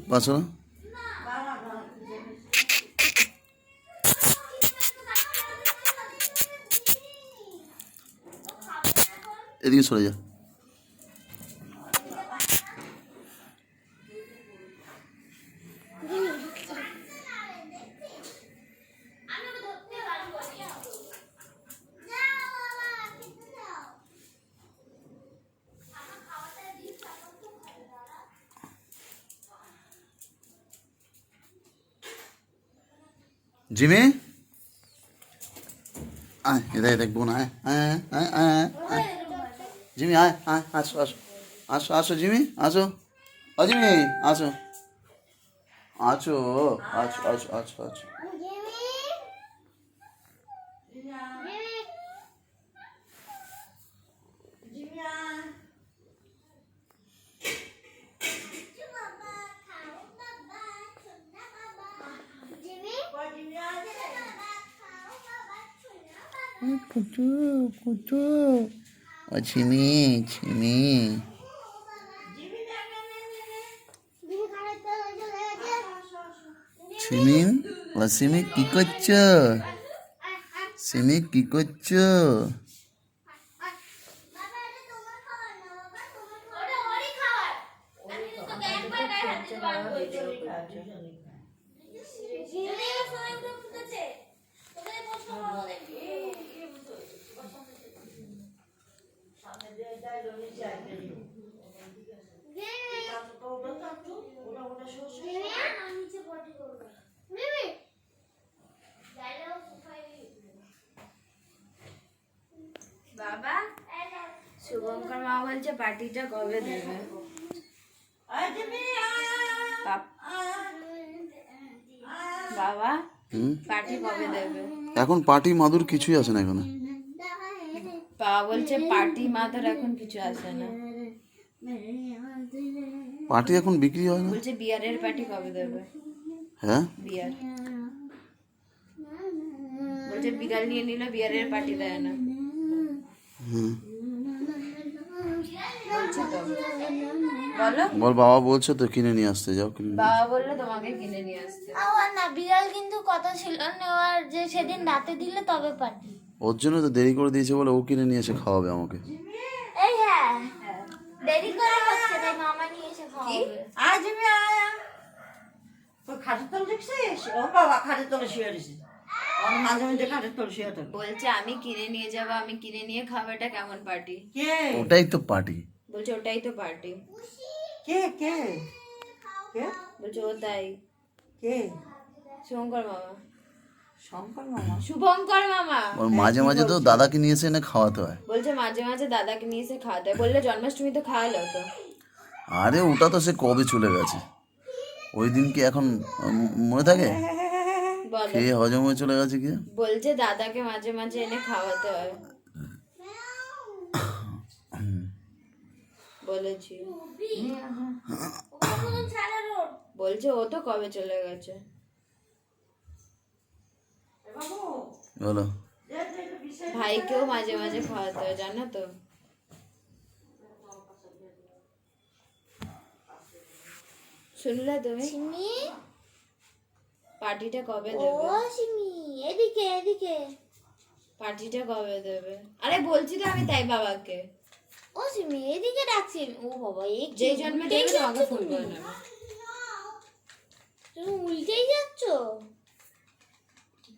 পাঁচশো এদিকে সরে যা। জিমি আয় এদাই দেখবো না, আয় আয় আয় আয় জিমি আয় আয় আসো আসো আসো আসো জিমি আসো, ও জিমি আসো আছো আছো আছো আছো আছো। কুচু কুচু ও ঝিমি ঝিমি সিমিন ও সিমি কি করছো? সিমি কি করছো? বাবা শুভঙ্কর মা বলছে পার্টিটা কবে দেবে? বাবা পার্টি কবে দেবে? এখন পার্টি মাদুর কিছুই আছে না এখানে। বাবা বলছে পার্টি মাদুর এখন কিছু আসে না। পার্টি এখন বিক্রি হয় না। বলছে বিয়ারের পার্টি কবে দেবে? হ্যাঁ বিয়ার বলছে বিড়াল নিয়ে নিলে বিয়ারের পার্টি দেয় না। বলছে তো বলো। বল বাবা বলছে তো কিনে নিয়ে আসতে, যাও কিনে নিয়ে বাবা বললো তোমাকে কিনে নিয়ে আসতে। আবার না, বিড়াল কিন্তু কথা ছিল নেওয়ার, যে সেদিন রাতে দিলে তবে পার্টি। ওর জন্য তো দেরি করে দিয়েছে বলে ও কিনে নিয়ে এসে খাওয়াবে আমাকে। এই হ্যাঁ দেরি করা হচ্ছে তাই মামা নিয়ে এসে খাওয়াবে। আজ আমি আয়া তো খাটের তল দেখছিস? ও বাবা খাটের তলে শুয়ে রয়েছে, মাঝে মাঝে খাটের তলে শুয়ে থাকে। বলছে আমি কিনে নিয়ে যাবো, আমি কিনে নিয়ে খাবো, এটা কেমন পার্টি? কে ওটাই তো পার্টি। বলছে ওটাই তো পার্টি। কে কে কে বলছে ও তাই। কে? শুভঙ্কর মামা। শঙ্কর মামা? শুভঙ্কর মামা ওর মাঝে মাঝে তো দাদাকে নিয়ে এসে এনে খাওয়াতে হয়। বলছে মাঝে মাঝে দাদাকে নিয়ে এসে খাওয়াতে হয়। বললে জন্মাষ্টমী তো খাওয়ালো তো। আরে ওটা তো সে কবে চলে গেছে, ওই দিন কি এখন মনে থাকে? বলো। খেয়ে হজম হয়ে চলে গেছে কি। বলছে দাদাকে মাঝে মাঝে এনে খাওয়াতে হয় বলেছি। বলছে ও তো কবে চলে গেছে। বলো ভাইকেও মাঝে মাঝে খাওয়াতে হয় জানো তো। শুনলে তুমি? সিমি পার্টিটা কবে ও দেবে? সিমি এদিকে এদিকে। পার্টিটা কবে দেবে? আরে বলছি তো আমি তাই বাবাকে। ও সিমি এদিকে ডাকছি। ও বাবা এই যেই জন্মে দেবে তোমাকে ফোন করে নেবে।